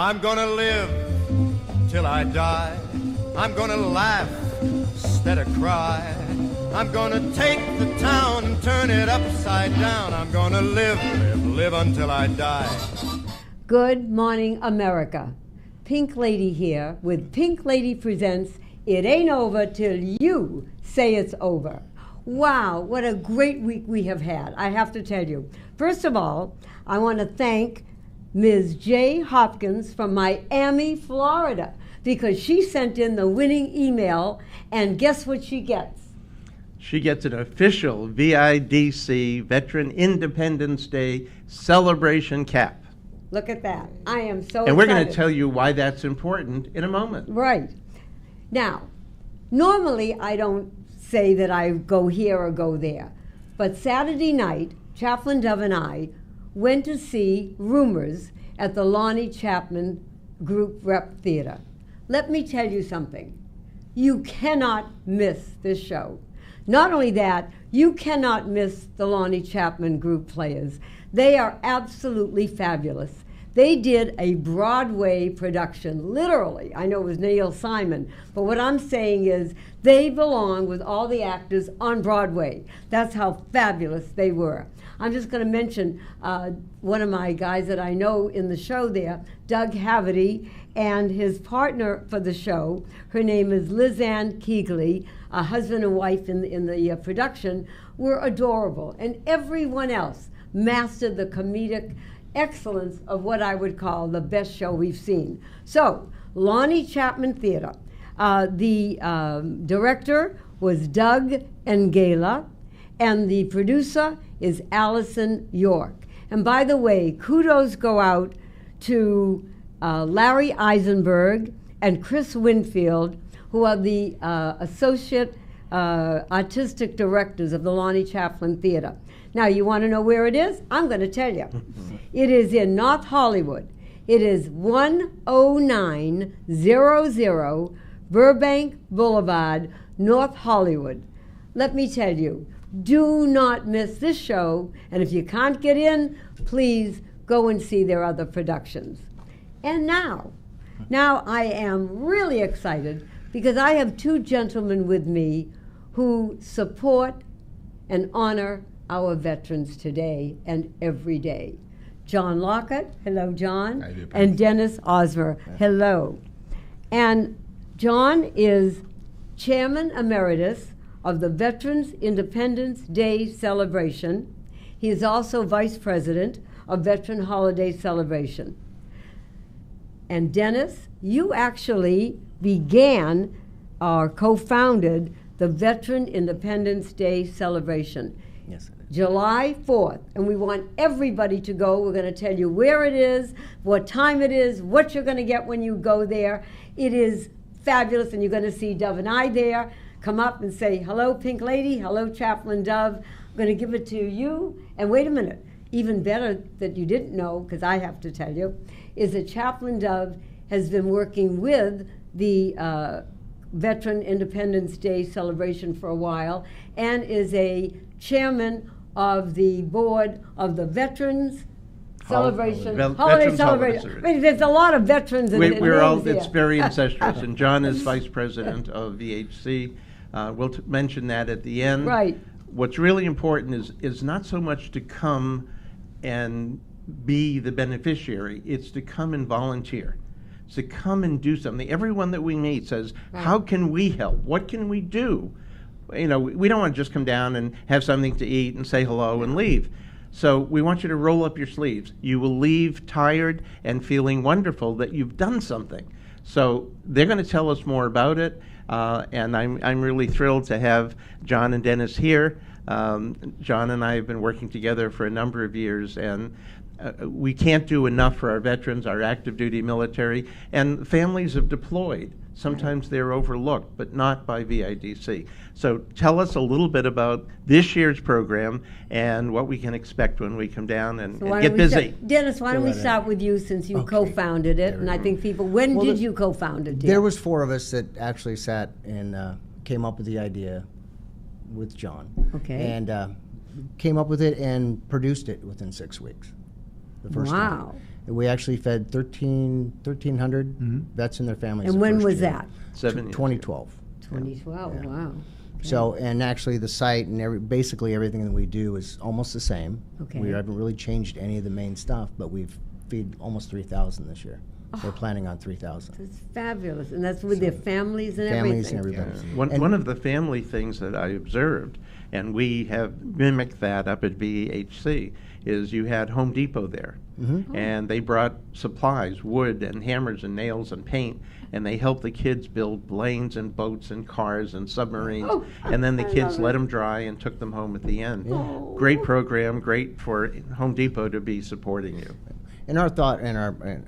I'm gonna live till I die. I'm gonna laugh instead of cry. I'm gonna take the town and turn it upside down. I'm gonna live until I die. Good morning, America. Pink Lady here with Pink Lady Presents It Ain't Over Till You Say It's Over. Wow, what a great week we have had, I have to tell you. First of all, I want to thank Ms. J. Hopkins from Miami, Florida, because she sent in the winning email, and guess what she gets? She gets an official VIDC Veteran Independence Day celebration cap. Look at that. I am so excited. And we're going to tell you why that's important in a moment. Right. Now, normally I don't say that I go here or go there, but Saturday night, Chaplain Dove and I went to see Rumors at the Lonnie Chapman Group Rep Theater. Let me tell you something. You cannot miss this show. Not only that, you cannot miss the Lonnie Chapman Group players. They are absolutely fabulous. They did a Broadway production, literally. I know it was Neil Simon, but what I'm saying is they belong with all the actors on Broadway. That's how fabulous they were. I'm just going to mention one of my guys that I know in the show there, Doug Haverty, and his partner for the show. Her name is Lizanne Keegley, a husband and wife in the production, were adorable. And everyone else mastered the comedic excellence of what I would call the best show we've seen. So, Lonnie Chapman Theater. The director was Doug Engela, and the producer is Allison York. And by the way, kudos go out to Larry Eisenberg and Chris Winfield, who are the associate artistic directors of the Lonnie Chapman Theater. Now, you want to know where it is? I'm going to tell you. It is in North Hollywood. It is 10900 Burbank Boulevard, North Hollywood. Let me tell you, do not miss this show, and if you can't get in, please go and see their other productions. And now I am really excited because I have two gentlemen with me who support and honor our veterans today and every day. John Lockett, hello John, and Dennis OSMER, hello. And John is Chairman Emeritus of the Veterans Independence Day Celebration. He is also Vice President of Veteran Holiday Celebration. And Dennis, you actually began or co-founded the Veteran Independence Day Celebration. Yes. July 4th, and we want everybody to go. We're going to tell you where it is, what time it is, what you're going to get when you go there. It is fabulous, and you're going to see Dove and I there. Come up and say, hello, Pink Lady, hello, Chaplain Dove. I'm going to give it to you. And wait a minute, even better that you didn't know, because I have to tell you, is that Chaplain Dove has been working with the Veteran Independence Day celebration for a while, and is a chairman of the board of the Veterans Celebration, Holiday Celebration. I mean, there's a lot of veterans in We're all, here. it's very incestuous, and John is vice president of VHC. We'll mention that at the end. Right. What's really important is not so much to come and be the beneficiary, it's to come and volunteer. It's to come and do something. Everyone that we meet says, right, how can we help? What can we do? You know, we don't want to just come down and have something to eat and say hello and leave. So we want you to roll up your sleeves. You will leave tired and feeling wonderful that you've done something. So they're going to tell us more about it, and I'm really thrilled to have John and Dennis here. John and I have been working together for a number of years, and we can't do enough for our veterans, our active duty military, and families have deployed. Sometimes they're overlooked, but not by VIDC. So tell us a little bit about this year's program and what we can expect when we come down and get busy. Dennis, why don't we start with you, since you co-founded it, and I think people, when did you co-found it, dear? There was 4 of us that actually sat and came up with the idea with John. Okay. And came up with it and produced it within 6 weeks. The first time. We actually fed 1,300 vets and their families. And the when first was year. that? 2012. 2012, Yeah. wow. So, and actually the site and basically everything that we do is almost the same. Okay. We haven't really changed any of the main stuff, but we've feed almost 3,000 this year. We're planning on 3,000. That's fabulous, and that's with their families and Families everything. and everybody. One of the family things that I observed, and we have mimicked that up at VHC, is you had Home Depot there. And they brought supplies, wood and hammers and nails and paint, and they helped the kids build planes and boats and cars and submarines. And then the kids let them dry and took them home at the end. Great program, great for Home Depot to be supporting you. And our thought,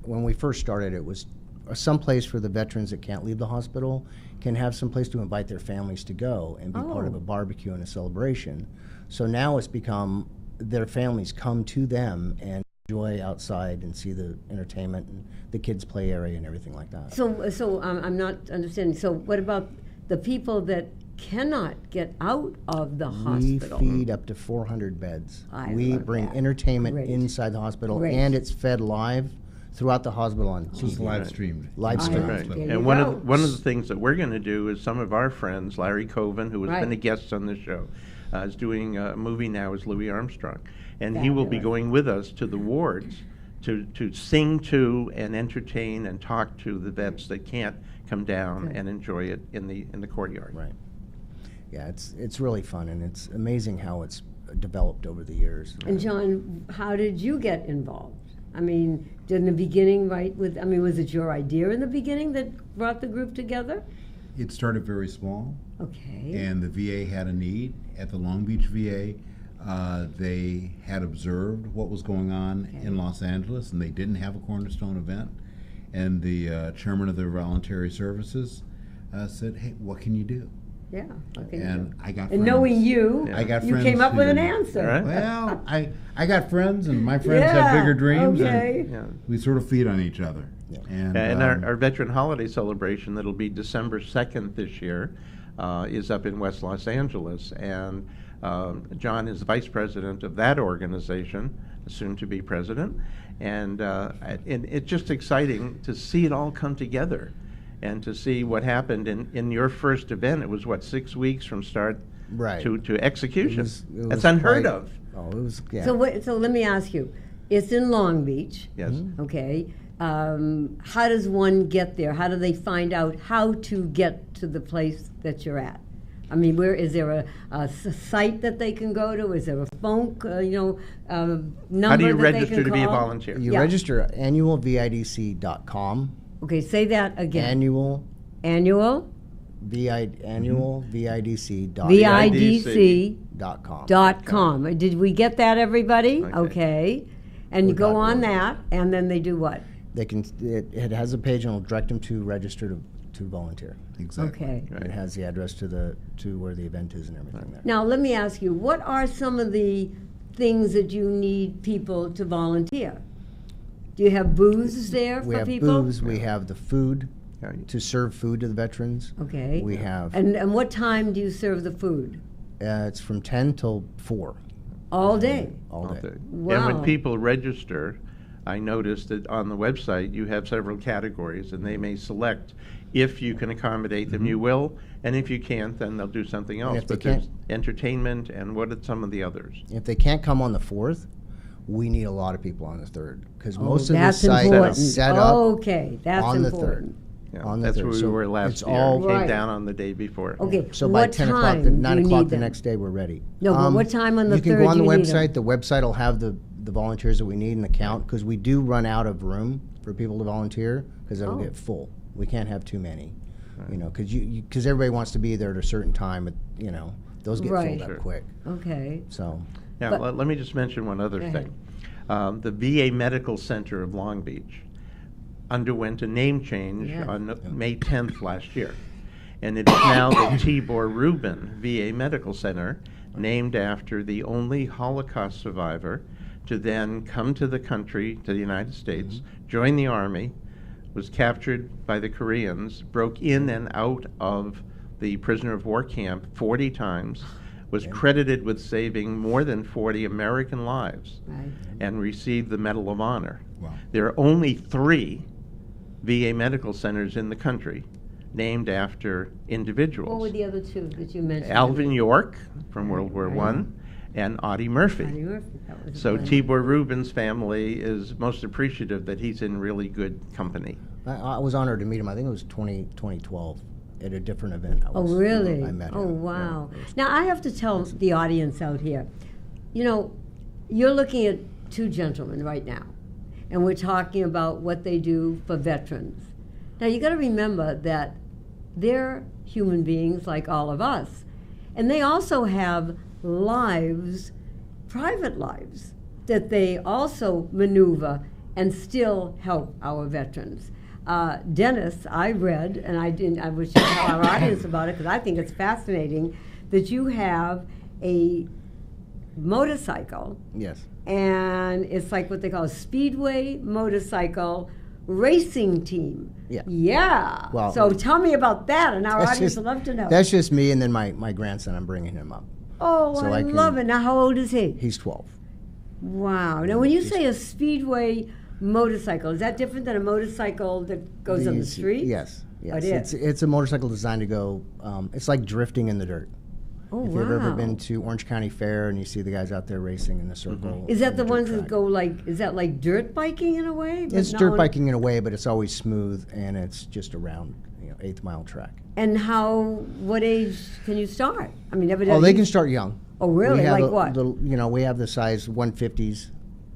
when we first started, it was some place for the veterans that can't leave the hospital can have some place to invite their families to go and be part of a barbecue and a celebration. So now it's become their families come to them and enjoy outside and see the entertainment and the kids' play area and everything like that. So I'm not understanding. So what about the people that cannot get out of the hospital? We feed up to 400 beds. We love bring that. entertainment Great. inside the hospital, Great. and it's fed live throughout the hospital on So it's TV. live streamed. Live streamed. Right. There you And one go. of the things that we're going to do is some of our friends, Larry Coven, who has Right. been a guest on the show, is doing a movie now as Louis Armstrong, and he will be Fabulous. going with us to the wards to sing to and entertain and talk to the vets that can't come down Good. and enjoy it in the courtyard. Right. Yeah, it's really fun, and it's amazing how it's developed over the years. And John, how did you get involved? I mean, in the beginning, right? Was it your idea in the beginning that brought the group together? It started very small, Okay. and the VA had a need. At the Long Beach VA, they had observed what was going on in Los Angeles, and they didn't have a Cornerstone event. And the chairman of their voluntary services said, "Hey, what can you do?" Yeah. Okay. And I got And friends. knowing you, I got you friends came up who with an didn't- answer. Right. Well, I got friends, and my friends Yeah, have bigger dreams, okay. and Yeah. we sort of feed on each other. Yeah. And our Veteran Holiday Celebration, that'll be December 2nd this year, is up in West Los Angeles. And John is the vice president of that organization, soon to be president. And it's just exciting to see it all come together and to see what happened in your first event. It was, what, 6 weeks from start Right. to execution? It That's was unheard quite- of. Oh, it was, yeah. So let me ask you. It's in Long Beach. Yes. Okay. How does one get there? How do they find out how to get to the place that you're at? I mean, where is there a site that they can go to? Is there a phone, number How do you that they register can to be a call? volunteer? You Yeah. register at annualvidc.com. Okay, say that again. Annual Annual VIDC.com. VIDC.com. Did we get that, everybody? Okay. Okay. And you Or go dot on org. that, and then they do what? They can. It has a page and it'll direct them to register to volunteer. Exactly. Okay. Right. It has the address to where the event is and everything there. Now, let me ask you, what are some of the things that you need people to volunteer? Do you have booths there We for have people? booths. We have the food Yeah. to serve food to the veterans. Okay. We have. And what time do you serve the food? It's from 10 till 4 All day? all day. And Wow. when people register, I noticed that on the website you have several categories, and they may select if you can accommodate them, you will, and if you can't, then they'll do something else. if they But there's can't- entertainment, and what are some of the others? If they can't come on the 4th, we need a lot of people on the 3rd because Oh, most of the that's site important. is set up Okay, that's on the 3rd. important. Yeah, On the that's 3rd. where we So were last it's year. all- Came Right. down on the day before. Okay, So by what 10 time o'clock, do 9 you o'clock need the them? next day, we're ready. No, but what time on the You can 3rd go on the do you need them? website. The website will have the volunteers that we need in the count because we do run out of room for people to volunteer because it'll Oh. get full. We can't have too many, because everybody wants to be there at a certain time. But, those get Right. filled up Sure. quick. Okay. So Now, But- let me just mention one other Go thing. The VA Medical Center of Long Beach underwent a name change Yes. on May 10th last year. And it is now the TIBOR RUBIN VA Medical Center, named after the only Holocaust survivor to then come to the country, to the United States, join the Army, was captured by the Koreans, broke in and out of the prisoner of war camp 40 times, was credited with saving more than 40 American lives Right. and received the Medal of Honor. Wow. There are only 3 VA medical centers in the country named after individuals. What were the other 2 that you mentioned? Alvin York from World War I and Audie Murphy. Audie Murphy, that was So one. TIBOR Rubin's family is most appreciative that he's in really good company. I was honored to meet him. I think it was 2012 at a different event. Oh, really? I met him. Oh, wow. Yeah. Now, I have to tell the audience out here, you know, you're looking at 2 gentlemen right now, and we're talking about what they do for veterans. Now, you got to remember that they're human beings like all of us, and they also have lives, private lives, that they also maneuver and still help our veterans. Dennis, I read, and I wish to tell our audience about it because I think it's fascinating, that you have a motorcycle, Yes. and it's like what they call a speedway motorcycle racing team. Yeah. Yeah. Well, so tell me about that, and our That's audience just- would love to know. That's just me, and then my grandson. I'm bringing him up. Oh, so I I can- love it. Now, how old is he? He's 12. Wow. Now, when you say a speedway motorcycle, is that different than a motorcycle that goes on the These- street? Yes. Yes. It is. It's a motorcycle designed to go. It's like drifting in the dirt. Oh, If wow. you've ever been to Orange County Fair and you see the guys out there racing in the circle. Is that on the dirt ones that track. go like, is that like dirt biking in a way? But It's not dirt on- biking in a way, but it's always smooth and it's just a round, 8th mile track. And what age can you start? I mean, Oh, evidently. they can start young. Oh, really? We have Like what? We have the size 150s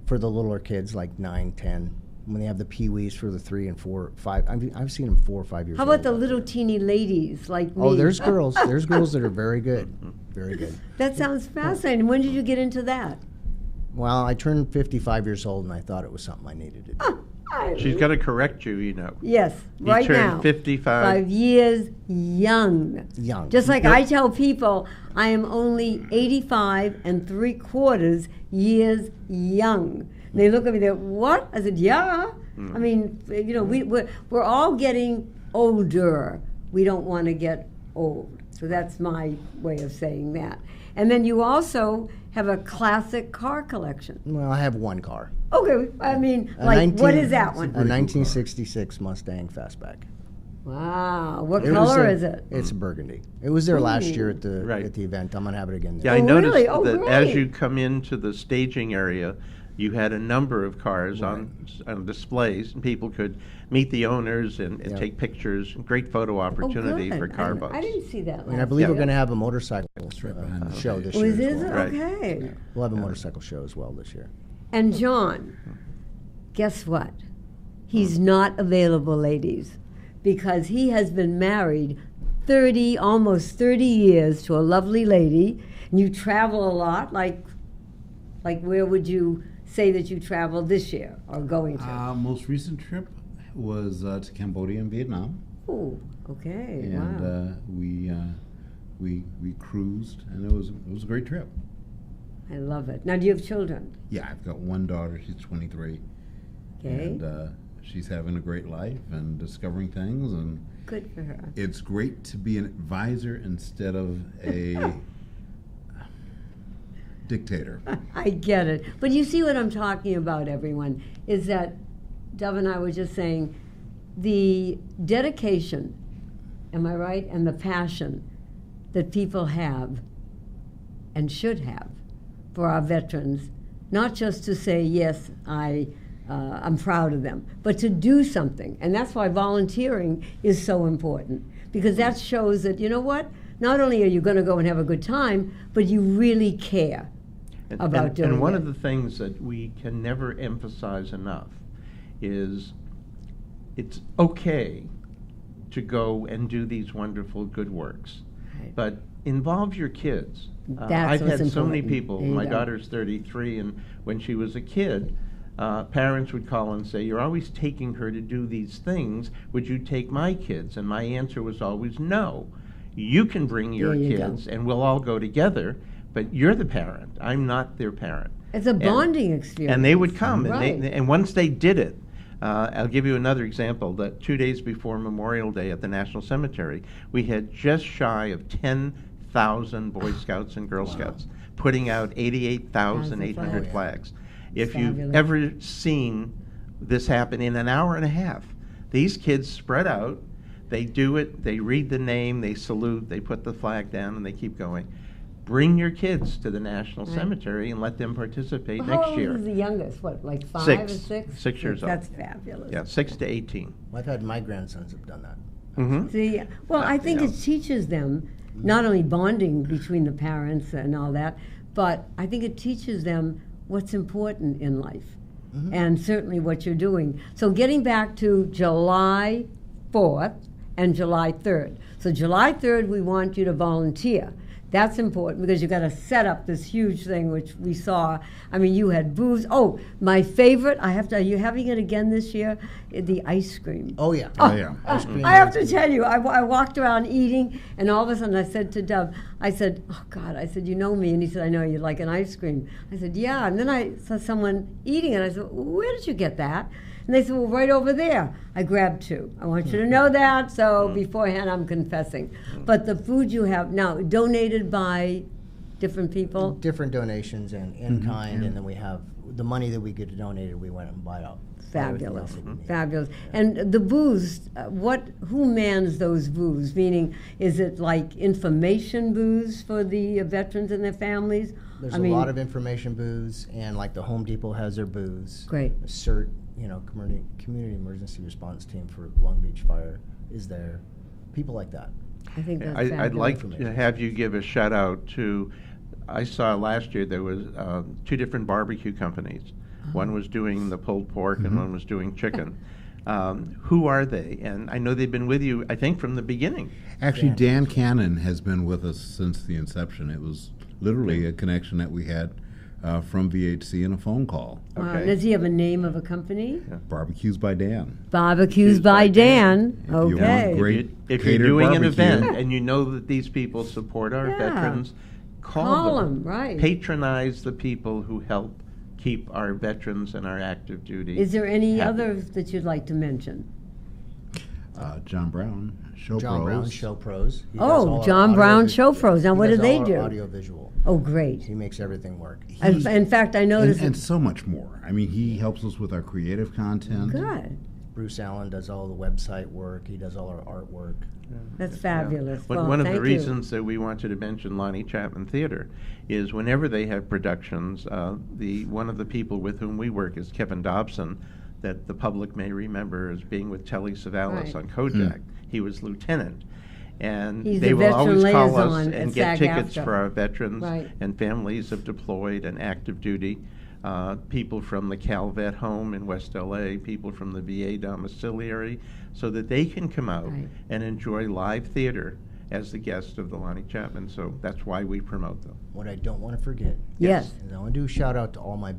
for the littler kids, like 9, 10. When they have the peewees for the 3 and 4, 5. I've seen them 4 or 5 years How old about the out little there. teeny ladies like me? Oh, there's girls. There's girls that are very good. Very good. That sounds fascinating. When did you get into that? Well, I turned 55 years old and I thought it was something I needed to do. She's got to correct you, Yes, He right turned now. 55. 5 years young. Young. Just like Yep. I tell people, I am only 85 3/4 years young. And they look at me, they're, what? I said, yeah. I mean, we're all getting older. We don't want to get old. So that's my way of saying that. And then you also have a classic car collection. Well, I have one car. Okay, I mean, A like, what 19 is that one? A 1966 Mustang Fastback. Wow, what It was color a- is it? It's a burgundy. It was there last year at the Right. at the event. I'm gonna have it again this Yeah, year. I Oh, noticed really? Oh, that as great. you come into the staging area, you had a number of cars on displays, and people could meet the owners and Yeah. take pictures. Great photo opportunity Oh, for good. car I bucks. didn't see that. And I last believe year. we're gonna have a motorcycle right behind the show stage. this Oh, year. is as it? well. Right. Okay. We'll have a motorcycle show as well this year. And John, guess what? He's not available, ladies, because he has been married almost 30 years to a lovely lady, and you travel a lot. Like where would you say that you traveled this year or going to? Most recent trip was to Cambodia and Vietnam, Oh, okay. and Wow. we cruised, and it was a great trip. I love it. Now, do you have children? Yeah, I've got one daughter. She's 23, Okay. and she's having a great life and discovering things, and Good for her. it's great to be an advisor instead of a dictator. I get it. But you see what I'm talking about, everyone, is that Dove and I were just saying the dedication, am I right, and the passion that people have and should have for our veterans, not just to say, yes, I'm proud of them, but to do something. And that's why volunteering is so important, because that shows that, you know what, not only are you going to go and have a good time, but you really care about doing and one it. of the things that we can never emphasize enough is it's okay to go and do these wonderful good works, Right. but involve your kids. That's I've what's had so many important. people. There you My go. daughter's 33, and when she was a kid, parents would call and say, "You're always taking her to do these things. Would you take my kids?" And my answer was always, "No. You can bring your There you go. kids, and we'll all go together. But you're the parent. I'm not their parent." It's a bonding experience. And they would come, and Right. and once they did it, I'll give you another example. That 2 days before Memorial Day at the National Cemetery, we had just shy of 88,000 Boy Scouts and Girl Scouts, putting out 88,800 Oh, flags. If you've Fabulous. ever seen this happen in an hour and a half, these kids spread out, they do it, they read the name, they salute, they put the flag down, and they keep going. Bring your kids to the National Right. Cemetery and let them participate How next old year. is the youngest? What, like 5 Six. or 6? 6 years old. That's fabulous. Yeah, 6 to 18. I've had my grandsons have done that. Mm-hmm. See, well, I think Yeah. it teaches them not only bonding between the parents and all that, but I think it teaches them what's important in life, and certainly what you're doing. So getting back to July 4th and July 3rd. So July 3rd, we want you to volunteer. That's important because you've got to set up this huge thing, which we saw. I mean, you had booze. Oh, my favorite, are you having it again this year? The ice cream. Oh, yeah. Oh, yeah. Ice cream I have day. to tell you, I walked around eating, and all of a sudden I said to Dove, I said, oh God, I said, you know me? And he said, I know you like an ice cream. I said, yeah. And then I saw someone eating it. I said, where did you get that? And they said, well, right over there. I grabbed 2. I want you to know that, so beforehand I'm confessing. But the food you have now, donated by different people? Different donations and in kind, and then we have the money that we get donated, we went and buy out. Fabulous, fabulous. And the booths, who mans those booths? Meaning, is it like information booths for the veterans and their families? There's a lot of information booths, and like the Home Depot has their booths. Great. The CERT, Community Emergency Response Team for Long Beach Fire is there. People like that. I think that's I'd fabulous. like to have you give a shout out to, I saw last year there was 2 different barbecue companies. One was doing the pulled pork and one was doing chicken. Who are they? And I know they've been with you, I think, from the beginning. Actually, Dan Cannon has been with us since the inception. It was literally a connection that we had from VHC and a phone call. Wow. Okay. Does he have a name of a company? Barbecues by Dan. Barbecues by Dan. If you want Okay. great If you're catered doing an barbecue. event and you know that these people support our Yeah. veterans, Call call them, right. Patronize the people who help keep our veterans and our active duty. Is there any happy. others that you'd like to mention? John Brown, Show John Brown, Pros. Show Pros. He Oh, does all our John Brown Show Pros. Now, he what do does they all our do? Audio visual. Oh, great. He makes everything work. In fact, I noticed. And so much more. I mean, he helps us with our creative content. Good. Bruce Allen does all the website work. He does all our artwork. That's fabulous. One, Well, one of the thank you. reasons that we wanted to mention Lonnie Chapman Theater is whenever they have productions, one of the people with whom we work is Kevin Dobson, that the public may remember as being with Telly Savalas Right. on Kojak. He was lieutenant. And He's they the will always veteran call us liaison and at get tickets SAG-AFTRA. for our veterans Right. and families of deployed and active duty, people from the Cal Vet Home in West LA, people from the VA domiciliary, so that they can come out Right. and enjoy live theater as the guest of the Lonnie Chapman. So that's why we promote them. What I don't want to forget Yes. is I want to do a shout out to all my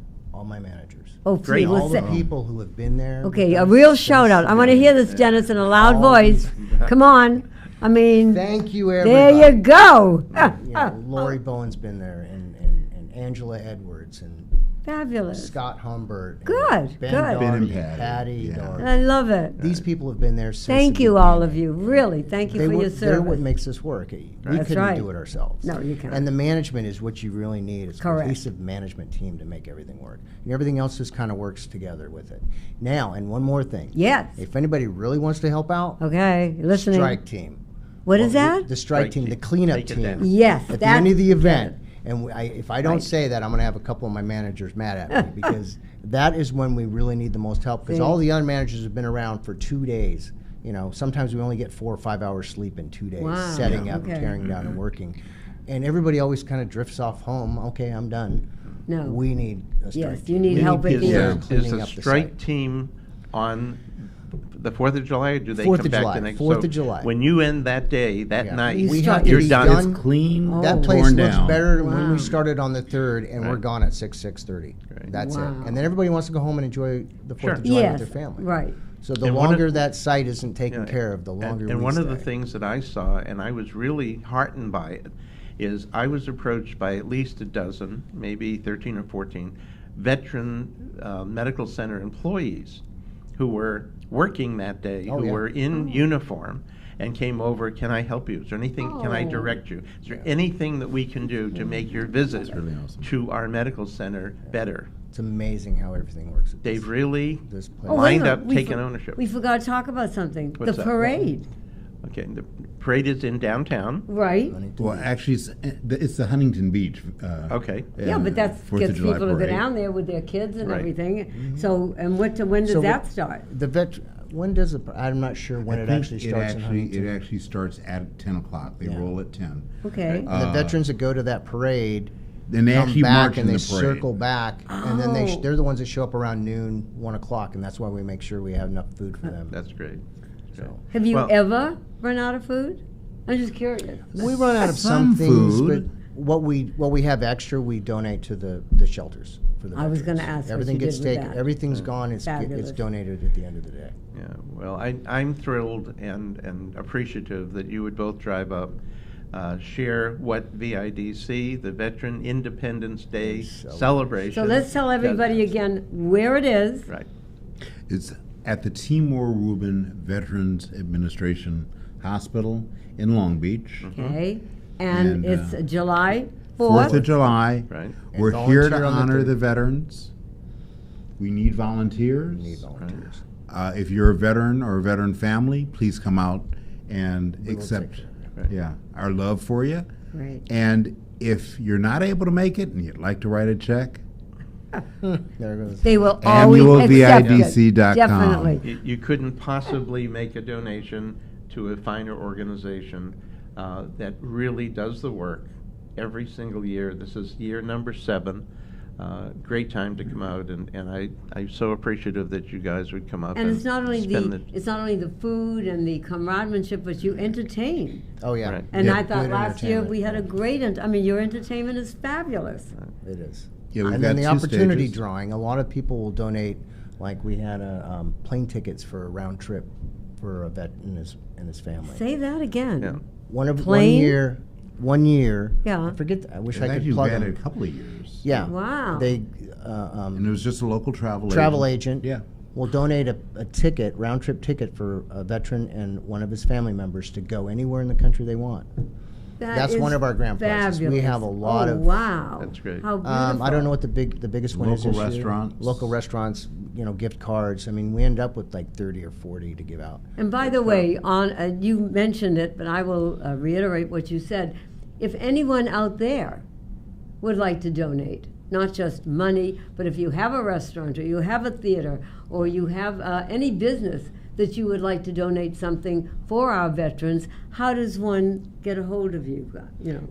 managers. Oh, Great. please, All let's the say. people who have been there. Okay, with a us real since shout out. the I want to hear this, beginning. Dennis, in a loud All voice. Come on. I mean, Thank you, there everybody. you go. You know, Lori Bowen's been there, and Angela Edwards, and Fabulous. Scott Humbert. and Good, Ben good. Doherty, Ben and Patty, Patty yeah. Doherty. I love it. These people have been there since Thank the you, all of beginning. you. Really, thank you for your They're what service. makes this work. We That's couldn't right. do it ourselves. No, you can't. And the management is what you really need. It's a Correct. cohesive management team to make everything work. And everything else just kind of works together with it. Now, and one more thing. Yes. If anybody really wants to help out, Okay, listening. strike team. What is that? The strike team, the cleanup Take it team. down. Yes, At the that- end of the event, and if I don't Right. say that, I'm going to have a couple of my managers mad at me because that is when we really need the most help. Because See? all the other managers have been around for 2 days. You know, sometimes we only get 4 or 5 hours sleep in 2 days, Wow. setting Yeah. up, Okay. tearing down, and working. And everybody always kind of drifts off home. Okay, I'm done. No. We need a strike Yes, team. you need We help at people the that are end. Is cleaning the up the strike site. team on the 4th of July, or do they 4th come of back July, the next? 4th so of July. When you end that day, that Yeah. night, You We start- have to you're be done. Clean, Oh. That place torn looks down. better than when Wow. we started on the 3rd, and we're Right. gone at 6:30. Right. That's Wow. it. And then everybody wants to go home and enjoy the 4th of Sure. July Yes, with their family. right. So the And one of- longer that site isn't taken Yeah, care of, the longer and we one of the stay. things that I saw, and I was really heartened by it, is I was approached by at least a dozen, maybe 13 or 14, veteran medical center employees who were working that day, Oh, who yeah. were in uniform, and came over, can I help you? Is there anything, can I direct you? Is there anything that we can do to make your visit really awesome. to our medical center better? It's amazing how everything works. At They've really this place. Oh, wait a lined minute. up, We taken for- ownership. We forgot to talk about something. What's the that? parade, Okay, the parade is in downtown. right? Well, actually, it's the Huntington Beach. Okay. Yeah, but that 4th of gets July people to go parade. down there with their kids and Right. everything. So, and when does So that start? When does it? I'm not sure when I it think actually starts. in Huntington. It actually starts at 10 o'clock. They Yeah. roll at 10. Okay. The veterans that go to that parade Then they come actually back march and in they the parade. circle back, and then Oh. they're the ones that show up around noon, 1 o'clock, and that's why we make sure we have enough food for them. That's great. So. Have you Well- ever run out of food? I'm just curious. We run out of Some some things, food. but what we have extra, we donate to the shelters for the. I was veterans. gonna ask what Everything you gets did with taken. that. Everything's gone. It's Fabulous. donated at the end of the day. Yeah, well, I'm thrilled and appreciative that you would both drive up, share what VIDC, the Veteran Independence Day celebration. So let's tell everybody does. again where it is. Right. It's at the Timor Rubin Veterans Administration Hospital in Long Beach. Okay. And And, it's July 4th 4th. of July. Right. And We're here to volunteer on the honor third. the veterans. We need volunteers. We need volunteers. If you're a veteran or a veteran family, please come out and We will accept take our love for you. Great. And if you're not able to make it and you'd like to write a check, There goes. They will always accept it. AnnualVIDC.com. Definitely. You couldn't possibly make a donation to a finer organization that really does the work every single year. This is year number 7. Great time to come out, and I'm so appreciative that you guys would come up. And it's not only spend the food and the camaraderie, but you entertain. Oh yeah. Right. And Yeah. I thought Good last year entertainment. we had a great. Your entertainment is fabulous. It is. Yeah, we've And then got the 2 opportunity stages. drawing. A lot of people will donate. Like we had plane tickets for a round trip for a vet and his family. Say that again. Yeah. One Plane? one year. Yeah. I forget. I wish It's I could actually plug been them. a couple of years. Yeah. Wow. They And it was just a local travel agent. Yeah. will donate a ticket, round trip ticket for a veteran and one of his family members to go anywhere in the country they want. That's is one of our grand prizes. We fabulous. have a lot Oh, of. wow. That's great. How beautiful. I don't know what the biggest one is. Local this year. restaurants. Local restaurants, gift cards. I mean, we end up with like 30 or 40 to give out. And by the way, you mentioned it, but I will reiterate what you said. If anyone out there would like to donate, not just money, but if you have a restaurant or you have a theater or you have any business that you would like to donate something for our veterans, how does one get a hold of you?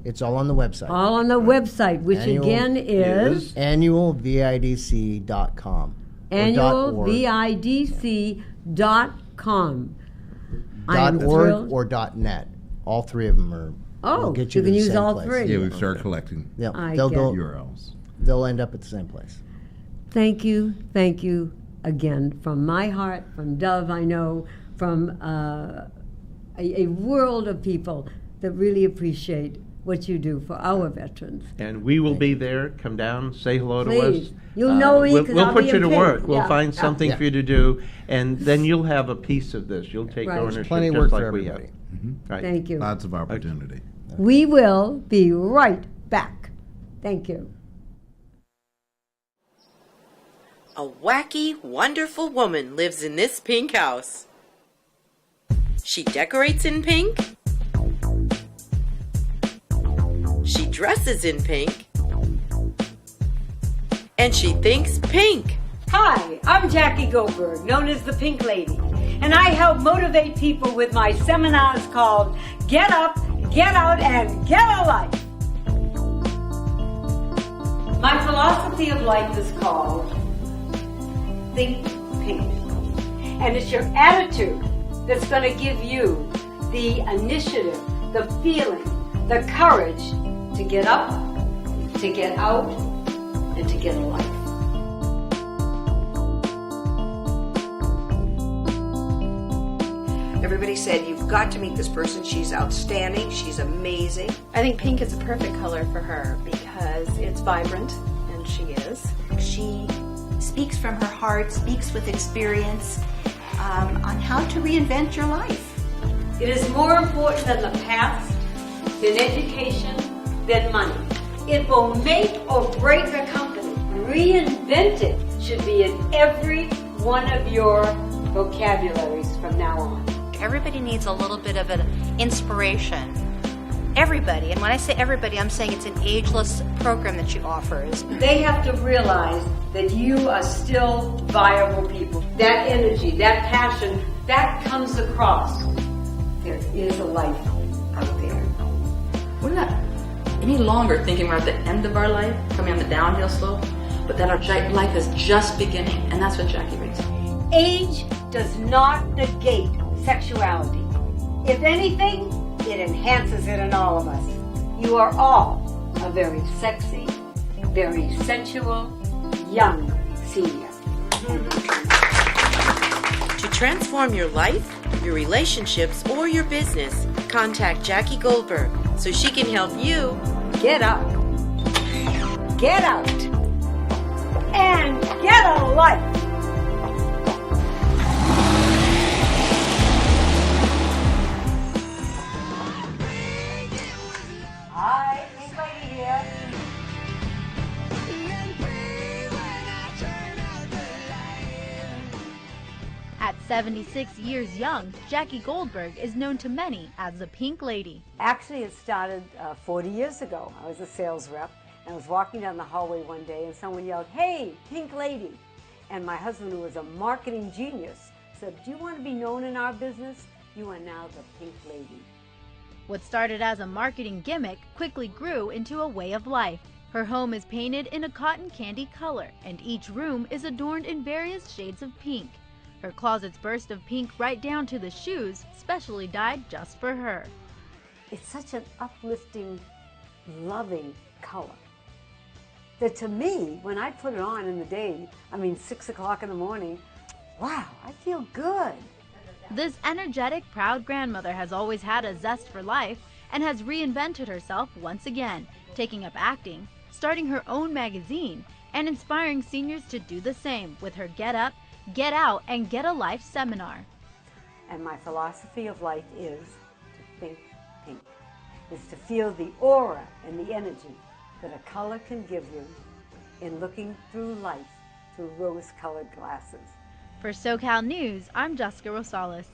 It's all on the website. All on the website, which Annual again is AnnualVIDC.com. annualvidc.com. .org or .net. All three of them are. Oh, will get you to can the use same all place. three. Yeah, we've started collecting Yeah, I they'll get go. it. URLs. They'll end up at the same place. Thank you again from my heart, from Dove, I know, from a world of people that really appreciate what you do for our veterans. And we will be there. Come down, say hello to us. Please. You'll know me 'cause We'll I'll put be you in to pink. work. We'll Yeah. find Yeah. something Yeah. for you to do, and then you'll have a piece of this. You'll take Right. ownership Plenty of just work like for we have. everybody. Right. Thank you. Lots of opportunity. We will be right back. Thank you. A wacky, wonderful woman lives in this pink house. She decorates in pink. She dresses in pink. And she thinks pink. Hi, I'm Jackie Goldberg, known as the Pink Lady, and I help motivate people with my seminars called Get Up, Get Out, and Get a Life. My philosophy of life is called Think Pink, and it's your attitude that's going to give you the initiative, the feeling, the courage to get up, to get out, and to get a life. Everybody said, you've got to meet this person. She's outstanding. She's amazing. I think pink is a perfect color for her because it's vibrant, and she is. She speaks from her heart, speaks with experience on how to reinvent your life. It is more important than the past, than education, than money. It will make or break a company. Reinvent it should be in every one of your vocabularies from now on. Everybody needs a little bit of an inspiration. Everybody, and when I say everybody, I'm saying it's an ageless program that she offers. They have to realize that you are still viable people. That energy, that passion, that comes across. There is a life out there. We're not any longer thinking we're at the end of our life, coming on the downhill slope, but that our life is just beginning, and that's what Jackie brings. Age does not negate sexuality. If anything, it enhances it in all of us. You are all a very sexy, very sensual, young senior. To transform your life, your relationships, or your business, contact Jackie Goldberg so she can help you get up, get out, and get a life. Hi, Pink Lady here. At 76 years young, Jackie Goldberg is known to many as the Pink Lady. Actually, it started 40 years ago. I was a sales rep, and I was walking down the hallway one day, and someone yelled, "Hey, Pink Lady!" And my husband, who was a marketing genius, said, "Do you want to be known in our business? You are now the Pink Lady." What started as a marketing gimmick quickly grew into a way of life. Her home is painted in a cotton candy color, and each room is adorned in various shades of pink. Her closets burst of pink right down to the shoes, specially dyed just for her. It's such an uplifting, loving color that to me, when I put it on in the day, 6 o'clock in the morning, wow, I feel good. This energetic, proud grandmother has always had a zest for life and has reinvented herself once again, taking up acting, starting her own magazine, and inspiring seniors to do the same with her Get Up, Get Out, and Get a Life seminar. And my philosophy of life is to think pink, is to feel the aura and the energy that a color can give you in looking through life through rose-colored glasses. For SoCal News, I'm Jessica Rosales.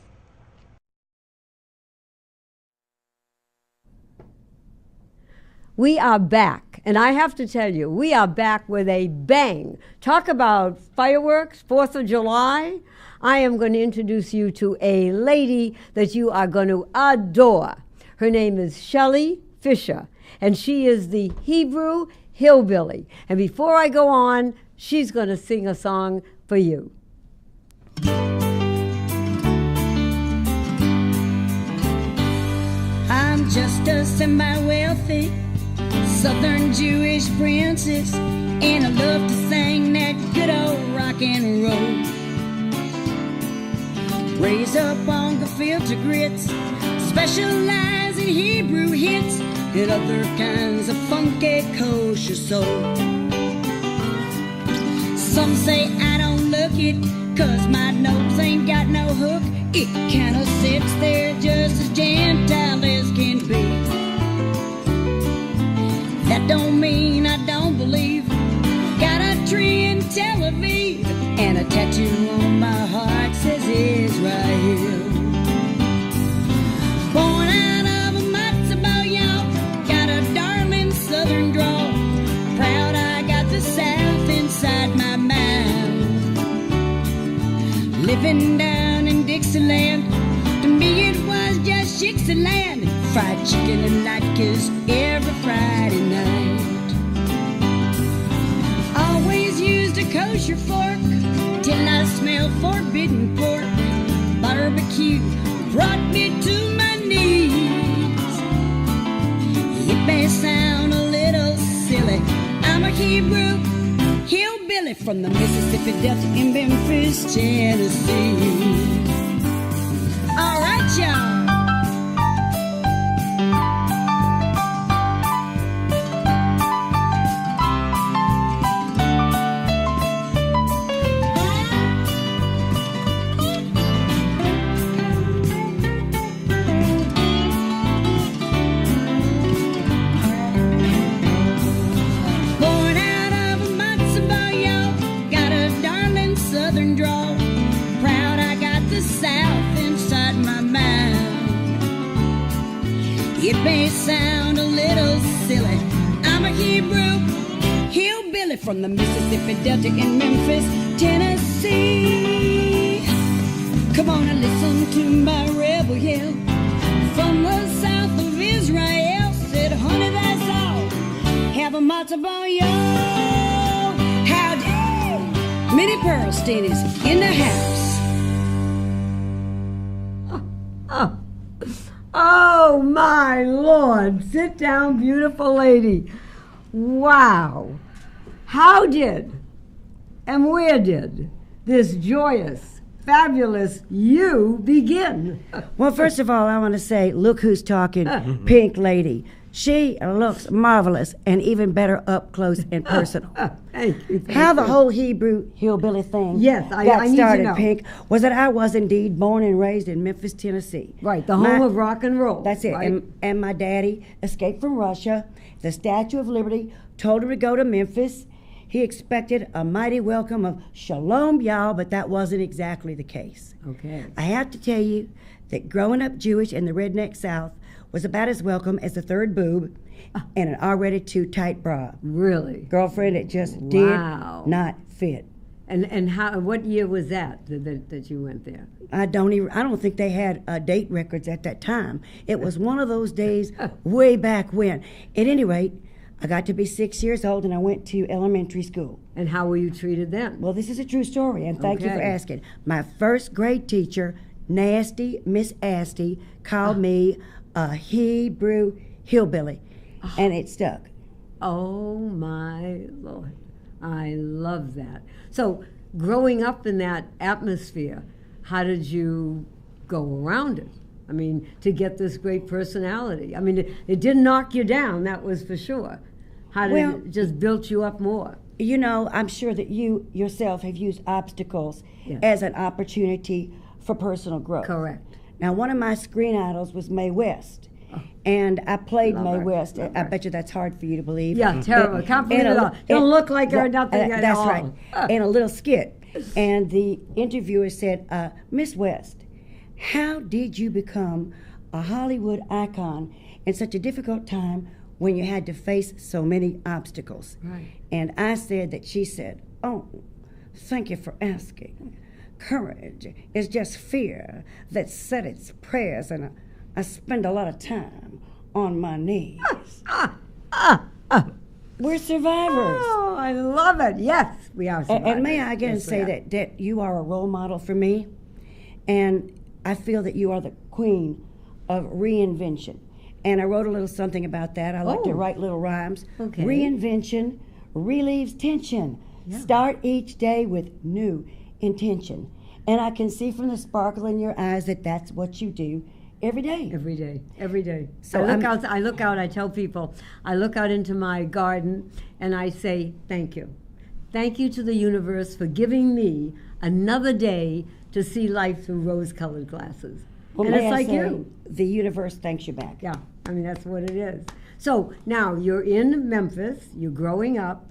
We are back, and I have to tell you, we are back with a bang. Talk about fireworks, 4th of July. I am going to introduce you to a lady that you are going to adore. Her name is SHELLEY Fisher, and she is the Hebrew hillbilly. And before I go on, she's going to sing a song for you. I'm just a semi-wealthy Southern Jewish princess, and I love to sing that good old rock and roll. Raised up on gefilte grits, specialize in Hebrew hits and other kinds of funky kosher soul. Some say I don't look it, 'cause my nose ain't got no hook. It kinda sits there just as Gentile as can be. That don't mean I don't believe. Got a tree in Tel Aviv, and a tattoo on my heart says Israel. Born out of a matzo ball, y'all. Got a darling southern drawl. Proud I got the South inside my mouth. Living down in Dixieland, to me it was just Chicks-a-land. Fried chicken and latkes every Friday night. Always used a kosher fork till I smelled forbidden pork. Barbecue brought me to my knees. It may sound a little silly, I'm a Hebrew hillbilly from the Mississippi Delta in Memphis, Tennessee. All right, y'all. It may sound a little silly. I'm a Hebrew hillbilly from the Mississippi Delta in Memphis, Tennessee. Come on and listen to my rebel yell from the south of Israel. Said, honey, that's all. Have a matzo ball, yo. Howdy. Minnie Pearlstein is in the house. Oh, my Lord. Sit down, beautiful lady. Wow. How did and where did this joyous, fabulous you begin? Well, first of all, I want to say, look who's talking, Pink Lady. She looks marvelous and even better up close and personal. Thank you. How the whole Hebrew hillbilly thing Yes, I got need to started, know. Pink, was that I was indeed born and raised in Memphis, Tennessee. Right, the home of rock and roll. That's it. Right? And my daddy escaped from Russia. The Statue of Liberty told him to go to Memphis. He expected a mighty welcome of shalom, y'all, but that wasn't exactly the case. Okay. I have to tell you that growing up Jewish in the redneck South was about as welcome as the third boob and an already too tight bra. Really? Girlfriend, it just Wow. did not fit. And how? What year was that you went there? I don't think they had date records at that time. It was one of those days way back when. At any rate, I got to be 6 years old and I went to elementary school. And how were you treated then? Well, this is a true story, and thank you for Okay. asking. My first grade teacher, nasty Miss Asty, called me a Hebrew hillbilly, and it stuck. Oh, my Lord. I love that. So, growing up in that atmosphere, how did you go around it? I mean, to get this great personality. I mean, it didn't knock you down, that was for sure. How did it just built you up more? You know, I'm sure that you yourself have used obstacles Yes. as an opportunity for personal growth. Correct. Now, one of my screen idols was Mae West. And I played Love Mae her. West. Love I her. bet you that's hard for you to believe. Yeah, terrible. Can't believe In it a- all. Don't look like her, that- nothing at That's all. right. In a little skit. And the interviewer said, Miss West, how did you become a Hollywood icon in such a difficult time when you had to face so many obstacles? Right. And I said that she said, oh, thank you for asking. Courage is just fear that said its prayers, and I spend a lot of time on my knees. We're survivors. Oh, I love it. Yes, we are survivors. And may I again Yes, we say are. that you are a role model for me, and I feel that you are the queen of reinvention. And I wrote a little something about that. I like to Oh. write little rhymes. Okay. Reinvention relieves tension. Yeah. Start each day with new intention. And I can see from the sparkle in your eyes that that's what you do every day. Every day, every day. So I look out, I tell people, I look out into my garden and I say, thank you. Thank you to the universe for giving me another day to see life through rose-colored glasses. Well, and may it's I like say, you. the universe thanks you back. Yeah, I mean, that's what it is. So now you're in Memphis, you're growing up.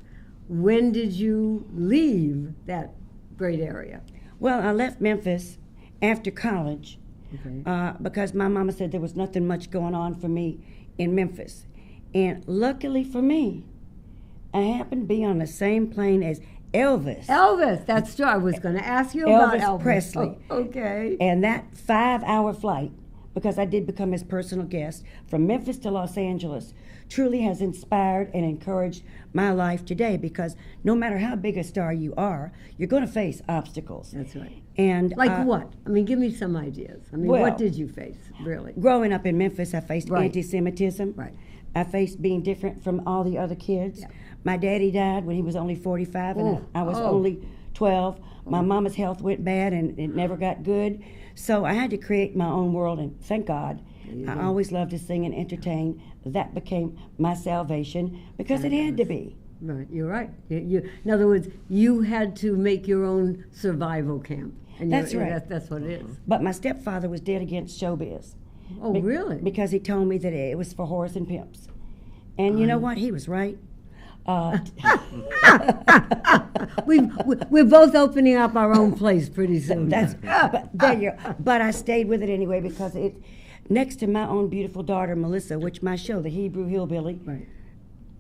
When did you leave that great area? Well, I left Memphis after college Okay. because my mama said there was nothing much going on for me in Memphis. And luckily for me, I happened to be on the same plane as Elvis. Elvis, that's true. I was going to ask you about Elvis Elvis. Presley. Oh, okay. And that 5-hour flight, because I did become his personal guest, from Memphis to Los Angeles, truly has inspired and encouraged my life today, because no matter how big a star you are, you're going to face obstacles. That's right. And Like what? I mean, give me some ideas. I mean, well, what did you face, really? growing up in Memphis, I faced Right. anti-Semitism. Right. I faced being different from all the other kids. Yeah. My daddy died when he was only 45, and I was only 12. My mama's health went bad, and it never got good. So I had to create my own world, and thank God, I always loved to sing and entertain. That became my salvation, because it had to be. Right, you're right. In other words, you had to make your own survival camp. And That's right. That's what it is. But my stepfather was dead against showbiz. Oh, really? Because he told me that it was for whores and pimps. And you know what? He was right. We're both opening up our own place pretty soon. But I stayed with it anyway, because next to my own beautiful daughter, Melissa, which my show, The Hebrew Hillbilly,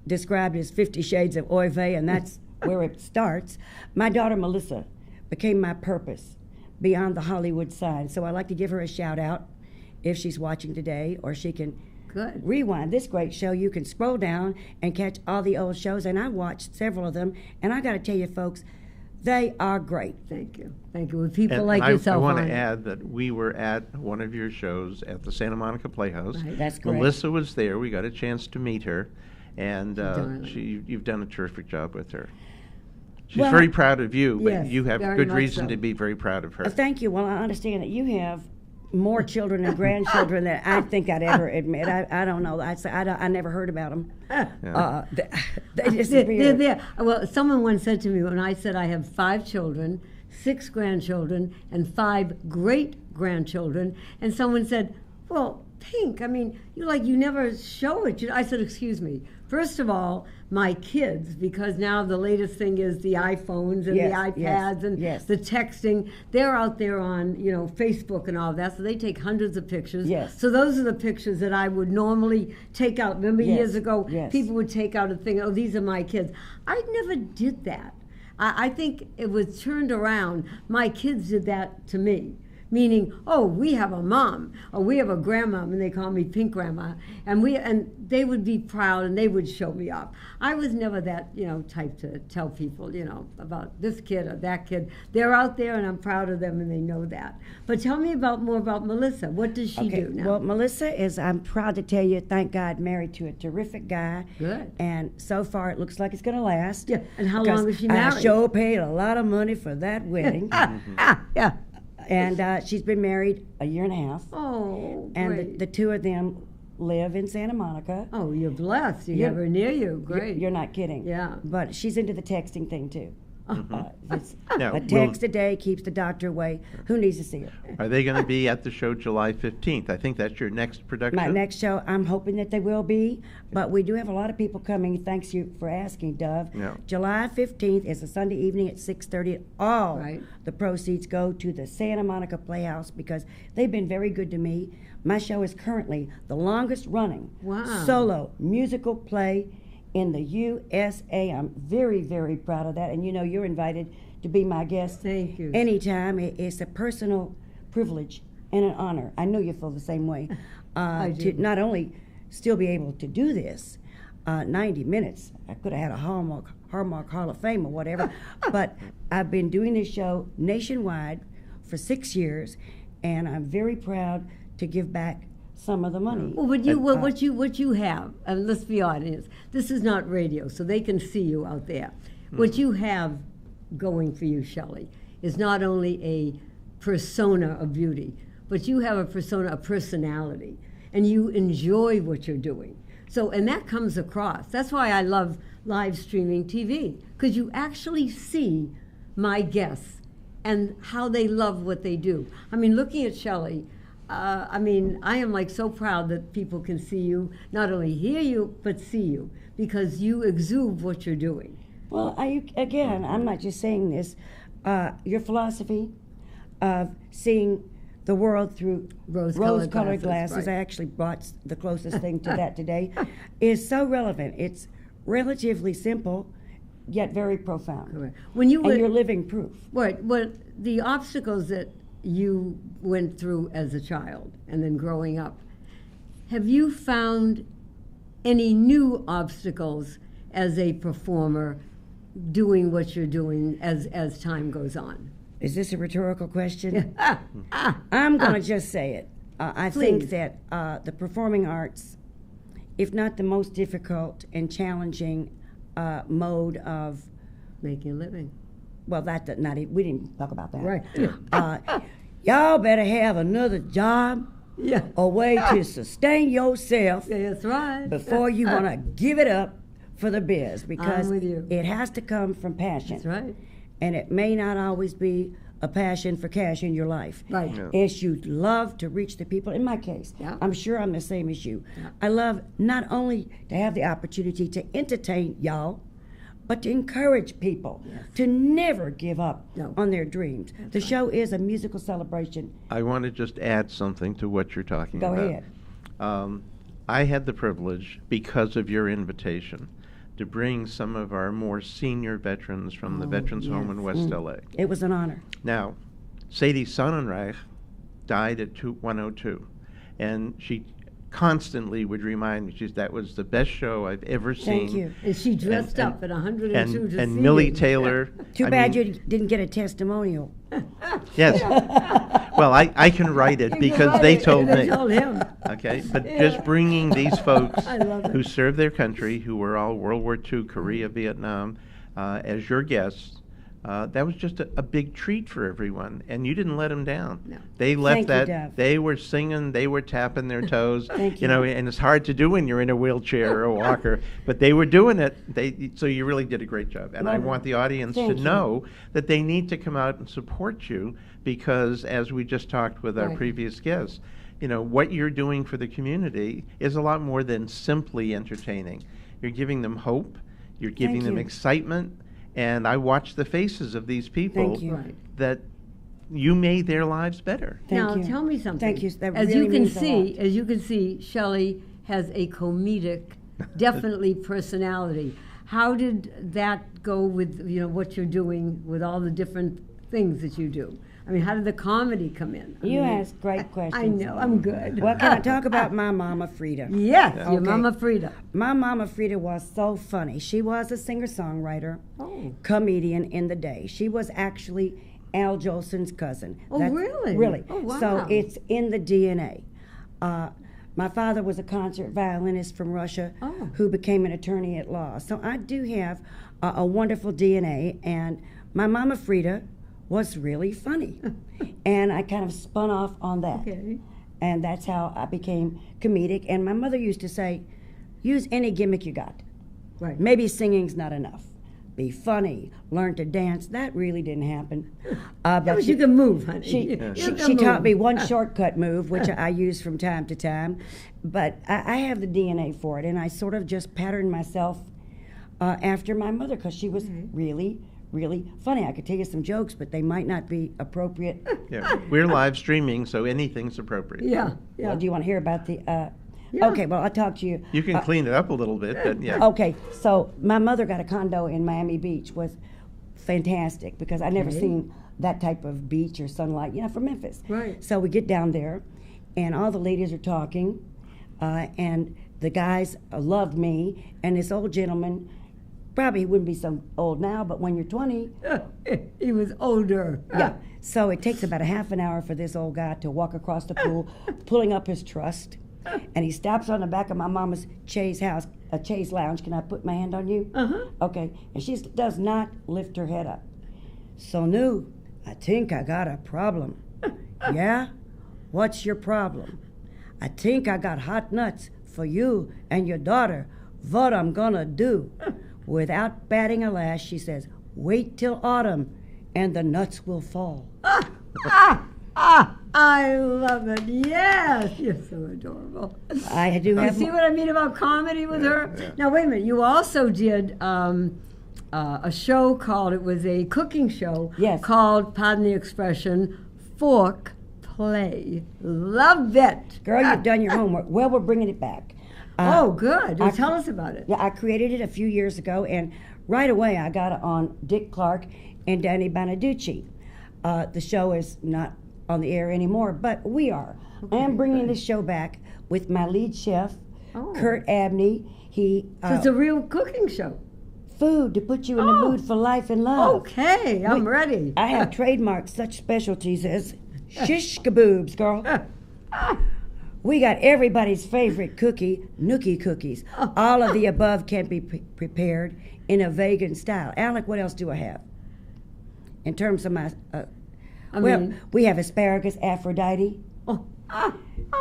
described as 50 Shades of Oy Vey, and that's where it starts. My daughter, Melissa, became my purpose beyond the Hollywood sign. So I'd like to give her a shout out if she's watching today, or she can rewind this great show. You can scroll down and catch all the old shows, and I watched several of them, and I got to tell you, folks, they are great. Thank you. Thank you. With people And like yourself I want on to it. add that we were at one of your shows at the Santa Monica Playhouse. Right. That's correct. Melissa was there. We got a chance to meet her, and done you've done a terrific job with her. She's Well, very proud of you, but yes, you have very good much reason so. to be very proud of her. Thank you. Well, I understand that you have more children and grandchildren than I think I'd ever admit. I don't know. I never heard about them. They disappeared. They're there. Well, someone once said to me when I said I have 5 children, 6 grandchildren, and 5 great-grandchildren, and someone said, well, Pink, I mean, you never show it. I said, excuse me. First of all, my kids, because now the latest thing is the iPhones and the iPads and the texting, they're out there on, Facebook and all that, so they take hundreds of pictures. Yes. So those are the pictures that I would normally take out. Remember years ago, Yes. people would take out a thing, oh, these are my kids. I never did that. I think it was turned around. My kids did that to me. Meaning, oh, we have a mom, or we have a grandmom, and they call me Pink Grandma, and they would be proud, and they would show me off. I was never that, type to tell people, about this kid or that kid. They're out there, and I'm proud of them, and they know that. But tell me more about Melissa. What does she do now? Well, Melissa is, I'm proud to tell you, thank God, married to a terrific guy. Good. And so far, it looks like it's going to last. Yeah. And how long is she married? I sure paid a lot of money for that wedding. Yeah. And she's been married a year and a half. Oh, and great. the two of them live in Santa Monica. Oh, you're blessed. You have her near you. Great. You're not kidding. Yeah. But she's into the texting thing, too. Now, a text a day keeps the doctor away. Who needs to see her? Are they going to be at the show July 15th? I think that's your next production. My next show, I'm hoping that they will be, but we do have a lot of people coming. Thanks you for asking, Dove. Yeah. July 15th is a Sunday evening at 6:30. All the proceeds go to the Santa Monica Playhouse because they've been very good to me. My show is currently the longest running solo musical play in the USA. I'm very, very proud of that. And you're invited to be my guest. Thank you. Anytime. It's a personal privilege and an honor. I know you feel the same way. To not only still be able to do this, 90 minutes. I could have had a Hallmark Hall of Fame or whatever, but I've been doing this show nationwide for 6 years, and I'm very proud to give back some of the money. Well, what you have, and let's be honest, this is not radio, so they can see you out there. What you have going for you, Shelley, is not only a persona of beauty, but you have a personality, and you enjoy what you're doing. So, and that comes across. That's why I love live streaming TV, because you actually see my guests and how they love what they do. I mean, looking at Shelley, I am so proud that people can see you, not only hear you, but see you, because you exude what you're doing. Well, I'm not just saying this. Your philosophy of seeing the world through rose-colored glasses, I actually brought the closest thing to that today, is so relevant. It's relatively simple, yet very profound. Correct. And you're living proof. What the obstacles that you went through as a child and then growing up, have you found any new obstacles as a performer doing what you're doing as time goes on? Is this a rhetorical question? I'm going to just say it. I think that the performing arts, if not the most difficult and challenging mode of making a living. Well, we didn't talk about that. Right. Y'all better have another job, a way to sustain yourself. That's right. Before you want to give it up for the biz, because I'm with you. It has to come from passion. That's right. And it may not always be a passion for cash in your life. Right. Yeah. It's you love to reach the people. In my case, I'm sure I'm the same as you. I love not only to have the opportunity to entertain y'all, but to encourage people to never give up on their dreams. The show is a musical celebration. I want to just add something to what you're talking Go about. ahead. I had the privilege, because of your invitation, to bring some of our more senior veterans from the Veterans Home in West LA. It was an honor. Now, Sadie Sonnenreich died at 102, and she constantly would remind me, that was the best show I've ever seen. Thank you. And she dressed up at 102 to see And Millie you. Taylor. Too bad you didn't get a testimonial. Yes. Well, I can write it because they told me. They told him. Okay, but just bringing these folks I love it. who served their country, who were all World War II, Korea, Vietnam, as your guests, that was just a big treat for everyone, and you didn't let them down. No. They left Thank you, that. Deb. They were singing, they were tapping their toes. Thank you know, and it's hard to do when you're in a wheelchair or a walker, but they were doing it. So you really did a great job, and I want the audience to Thank you. know that they need to come out and support you, because as we just talked with our Right. previous guests, you know, what you're doing for the community is a lot more than simply entertaining. You're giving them hope, you're giving Thank them you. excitement, and I watch the faces of these people Thank you. Right. that you made their lives better. Thank Now you. tell me something. Thank you. That As really you can means a see, lot. as you can see, Shelley has a comedic, definitely personality. How did that go with what you're doing with all the different things that you do? I mean, how did the comedy come in? I You mean, ask great questions. I know, I'm good. Well, can I talk about my mama, Frida? Yes, your Okay. Mama Frida. My mama, Frida, was so funny. She was a singer-songwriter, comedian in the day. She was actually Al Jolson's cousin. Oh, really? Really. Oh, wow. So it's in the DNA. My father was a concert violinist from Russia who became an attorney at law. So I do have a wonderful DNA, and my mama, Frida, was really funny. And I kind of spun off on that. Okay. And that's how I became comedic. And my mother used to say, use any gimmick you got. Right. Maybe singing's not enough. Be funny, learn to dance. That really didn't happen. But you can move, honey. She taught me one shortcut move, which I use from time to time. But I have the DNA for it, and I sort of just patterned myself after my mother, because she was really funny. I could tell you some jokes, but they might not be appropriate. Yeah, we're live streaming, so anything's appropriate. Yeah. Well, do you want to hear about the... Yeah. Okay, well, I'll talk to you. You can clean it up a little bit, but yeah. Okay, so my mother got a condo in Miami Beach. Was fantastic, because I never seen that type of beach or sunlight, from Memphis. Right. So we get down there, and all the ladies are talking, and the guys loved me, and this old gentleman, probably he wouldn't be so old now, but when you're 20... He was older. Yeah. So it takes about a half an hour for this old guy to walk across the pool, pulling up his trust, and he stops on the back of my mama's chaise house, a chaise lounge. Can I put my hand on you? Uh-huh. Okay. And she does not lift her head up. So, Nu, I think I got a problem. Yeah? What's your problem? I think I got hot nuts for you and your daughter. What I'm gonna do? Without batting a lash, she says, wait till autumn and the nuts will fall. I love it. Yes, you're so adorable. I do have... You see what I mean about comedy with her? Yeah. Now, wait a minute. You also did a show called, it was a cooking show called, pardon the expression, Fork Play. Love it. Girl, you've done your homework. Well, we're bringing it back. Oh, good. Tell us about it. Yeah, I created it a few years ago, and right away I got it on Dick Clark and Danny Bonaducci. The show is not on the air anymore, but we are. I am bringing this show back with my lead chef, Kurt Abney. So it's a real cooking show. Food to put you in the mood for life and love. Okay, I'm ready. I have trademarked such specialties as shish kaboobs, girl. We got everybody's favorite cookie, Nookie cookies. All of the above can be prepared in a vegan style. Alec, what else do I have? In terms of my... we have asparagus Aphrodite.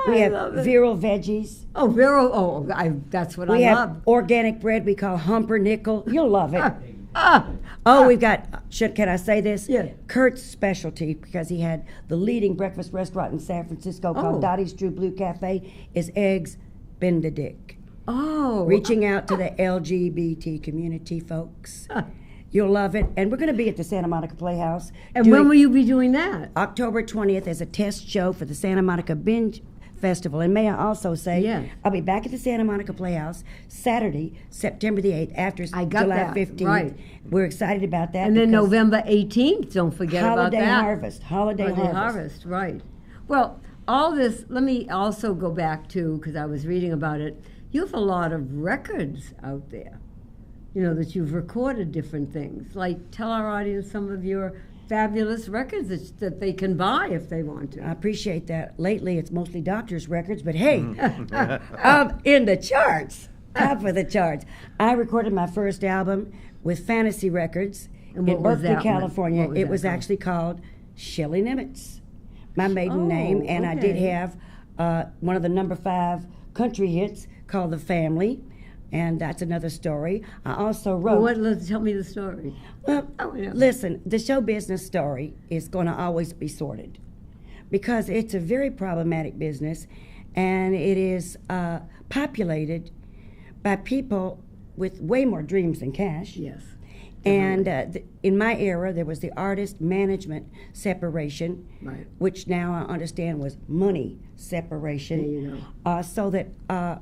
We have virile veggies. Oh, virile. That's what I love. We have organic bread we call humpernickel. You'll love it. We've got, can I say this? Yeah. Kurt's specialty, because he had the leading breakfast restaurant in San Francisco called Dottie's True Blue Cafe, is eggs Benedict. Oh. Reaching out to the LGBT community folks. You'll love it. And we're going to be at the Santa Monica Playhouse. And when will you be doing that? October 20th as a test show for the Santa Monica Binge Festival. And may I also say, I'll be back at the Santa Monica Playhouse Saturday, September the 8th, after July 15th. Right. We're excited about that. And then November 18th, don't forget about that. Holiday Harvest, right. Well, all this, let me also go back to, because I was reading about it, you have a lot of records out there, that you've recorded different things. Like, tell our audience some of your fabulous records that they can buy if they want to. I appreciate that. Lately, it's mostly doctors' records, but hey, I'm in the charts, top of the charts. I recorded my first album with Fantasy Records in Berkeley, California. It was actually called Shelley Nimitz, my maiden name, and I did have one of the number 5 country hits called The Family. And that's another story. I also wrote... Tell me the story. Well, listen, the show business story is going to always be sordid because it's a very problematic business, and it is populated by people with way more dreams than cash. Yes. And in my era, there was the artist-management separation, which now I understand was money separation. There you go. So that...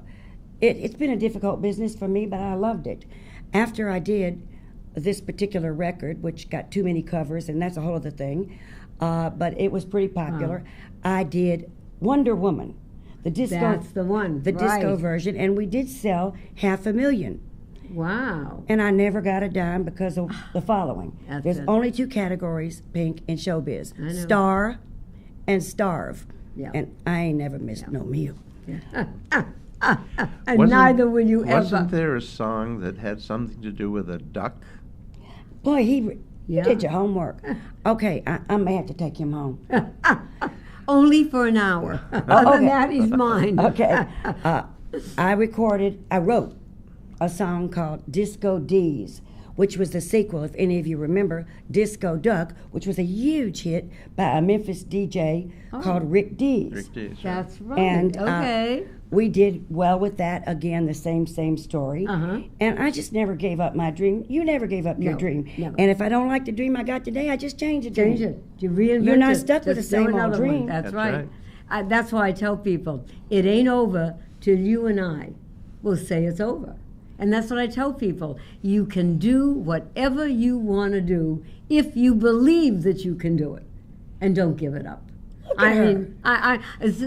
It's been a difficult business for me, but I loved it. After I did this particular record, which got too many covers, and that's a whole other thing, but it was pretty popular, I did Wonder Woman, the disco. That's the one, the disco version, and we did sell 500,000. Wow. And I never got a dime because of the following. There's it. only 2 categories, Pink, in showbiz: star and starve. Yeah. And I ain't never missed no meal. And neither will you ever. Wasn't there a song that had something to do with a duck? Boy, you did your homework. Okay, I may have to take him home. Only for an hour. Other than that, he's mine. Okay. I wrote a song called Disco D's, which was the sequel, if any of you remember, Disco Duck, which was a huge hit by a Memphis DJ called Rick Dees. Rick Dees. That's right. And we did well with that. Again, the same story. And I just never gave up my dream. You never gave up your dream. Never. And if I don't like the dream I got today, I just change it. Change it. You reinvent it. You're not stuck with the Just do same old another dream. one. That's right. That's why I tell people, it ain't over till you and I will say it's over. And that's what I tell people. You can do whatever you want to do if you believe that you can do it. And don't give it up.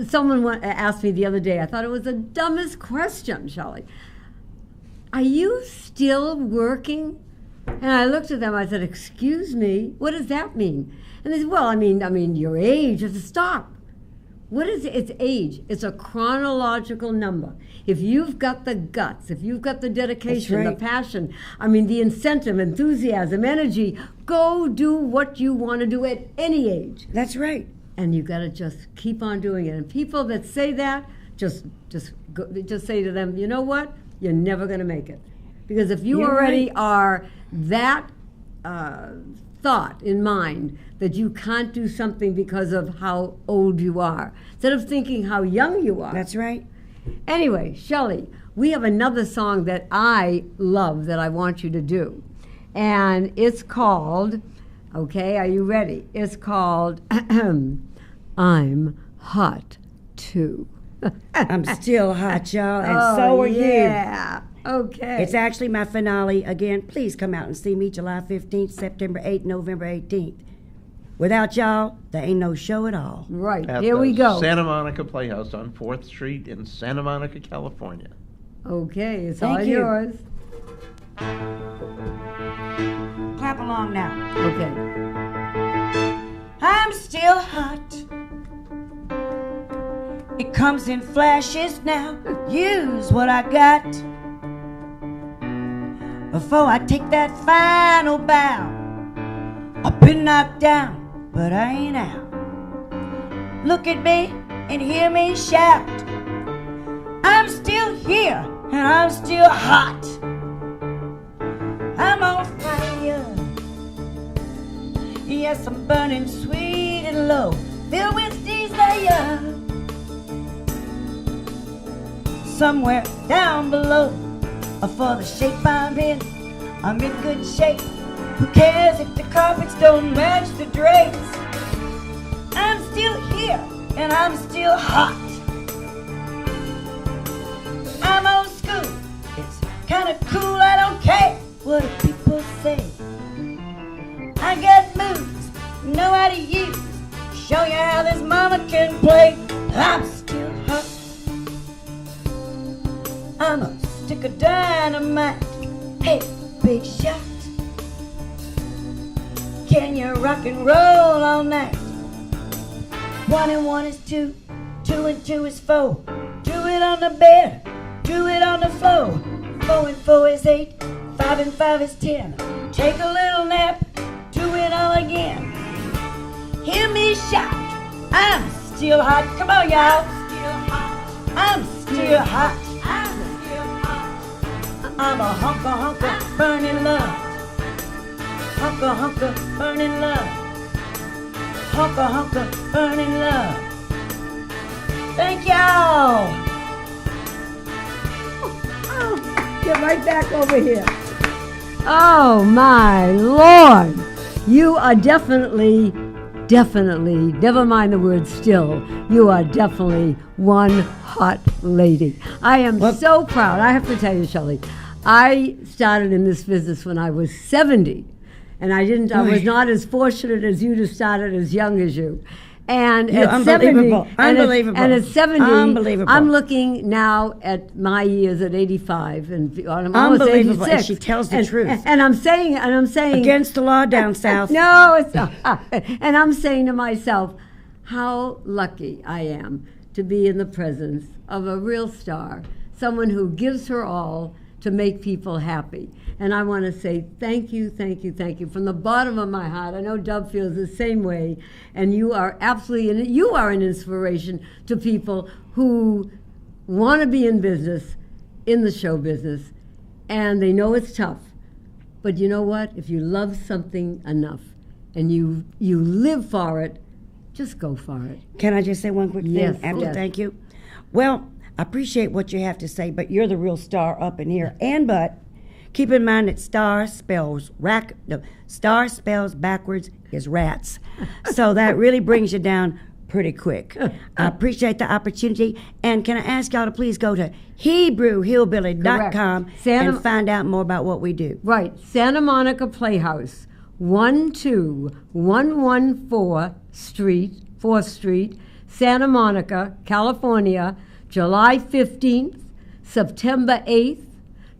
Someone asked me the other day, I thought it was the dumbest question, Shelley. Are you still working? And I looked at them, I said, excuse me, what does that mean? And they said, well, I mean, your age. I said, stop. What is it? It's age. It's a chronological number. If you've got the guts, if you've got the dedication, the passion, the incentive, enthusiasm, energy, go do what you want to do at any age. That's right. And you've got to just keep on doing it. And people that say that, just say to them, you know what? You're never going to make it. Because if you already are that thought in mind that you can't do something because of how old you are, instead of thinking how young you are. That's right. Anyway, Shelley, we have another song that I love that I want you to do. And it's called, okay, are you ready? It's called I'm Hot Too. I'm still hot, y'all, and so are you. Yeah. Okay. It's actually my finale. Again, please come out and see me July 15th, September 8th, November 18th. Without y'all, there ain't no show at all. Right. At Here we go. Santa Monica Playhouse on 4th Street in Santa Monica, California. Okay, it's Thank all you. yours. Clap along now. Okay. I'm still hot. It comes in flashes now. Use what I got before I take that final bow. I've been knocked down, but I ain't out. Look at me and hear me shout. I'm still here and I'm still hot. I'm on fire. Yes, I'm burning sweet and low, filled with desire. somewhere down below. For the shape I'm in good shape. Who cares if the carpets don't match the drapes? I'm still here and I'm still hot. I'm old school, it's kinda cool, I don't care what people say. I got moves, know how to use, show you how this mama can play. I'm still hot. I'm a stick of dynamite. Hey, big shot. Can you rock and roll all night? 1 and 1 is 2, 2 and 2 is 4. Do it on the bed, do it on the floor. 4 and 4 is 8, 5 and 5 is 10. Take a little nap, do it all again. Hear me shout, I'm still hot. Come on, y'all. I'm still hot. I'm a hunker, burning love. Hunker, burning love. Hunker, burning love. Thank y'all. Oh, get right back over here. Oh, my Lord. You are definitely, never mind the word still, you are definitely one hot lady. I am so proud. I have to tell you, Shelley, I started in this business when I was 70. And I was not as fortunate as you to start it as young as you. And at 70, unbelievable. And at 70, unbelievable. I'm looking now at my years at 85, and I'm almost 86. And she tells the truth. And I'm saying against the law down south. No, it's not. And I'm saying to myself, how lucky I am to be in the presence of a real star, someone who gives her all to make people happy. And I want to say thank you from the bottom of my heart. I know Dove feels the same way, and you are absolutely, you are an inspiration to people who want to be in business, in the show business, and they know it's tough. But you know what? If you love something enough and you live for it, just go for it. Can I just say one quick thing after thank you? Well, I appreciate what you have to say, but you're the real star up in here. But keep in mind that star spells backwards is rats. So that really brings you down pretty quick. I appreciate the opportunity. And can I ask y'all to please go to HebrewHillbilly.com and find out more about what we do. Right. Santa Monica Playhouse, 12114 4th Street, Santa Monica, California, July 15th, September 8th,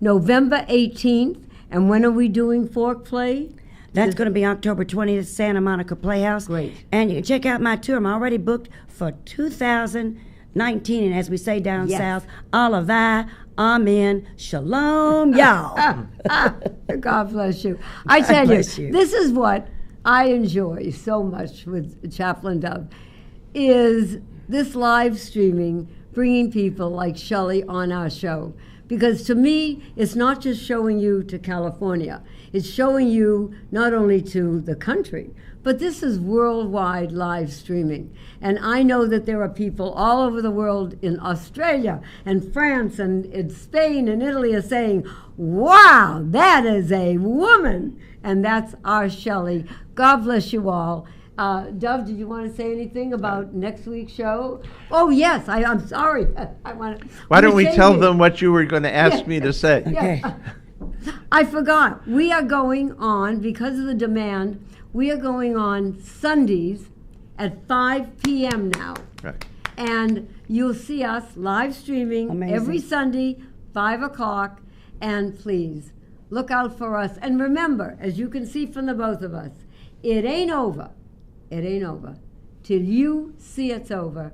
November 18th, and when are we doing Fork Play? That's going to be October 20th, Santa Monica Playhouse. Great. And you can check out my tour. I'm already booked for 2019, and as we say down south, Alavai, Amen, Shalom, y'all. God bless you. I tell you, this is what I enjoy so much with Chaplain Dove, is this live streaming, bringing people like Shelley on our show. Because to me, it's not just showing you to California. It's showing you not only to the country, but this is worldwide live streaming. And I know that there are people all over the world in Australia and France and in Spain and Italy are saying, wow, that is a woman. And that's our Shelley. God bless you all. Dove, did you want to say anything about next week's show? Oh, yes, I'm sorry. Why don't we tell them what you were going to ask me to say? Okay. I forgot. We are going on, because of the demand, we are going on Sundays at 5 p.m. now. Right. And you'll see us live streaming every Sunday, 5 o'clock. And please, look out for us. And remember, as you can see from the both of us, it ain't over. It ain't over till you see it's over.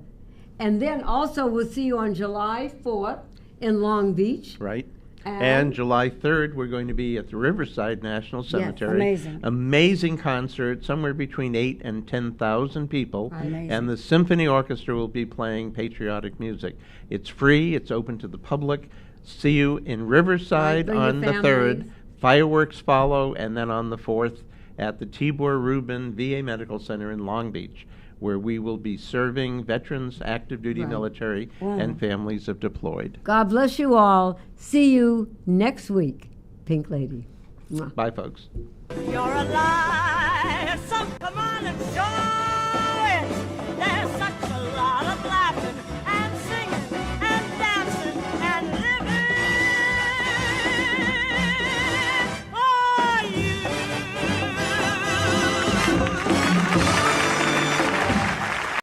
And then also we'll see you on July 4th in Long Beach. Right. And July 3rd, we're going to be at the Riverside National Cemetery. Yes, amazing. Amazing concert, somewhere between 8,000 and 10,000 people. Amazing. And the symphony orchestra will be playing patriotic music. It's free, it's open to the public. See you in Riverside on the 3rd. Fireworks follow, and then on the 4th at the TIBOR RUBIN VA Medical Center in Long Beach. where we will be serving veterans, active duty Right. military, Wow. and families of deployed. God bless you all. See you next week, Pink Lady. Mwah. Bye, folks. You're alive, so come on and join.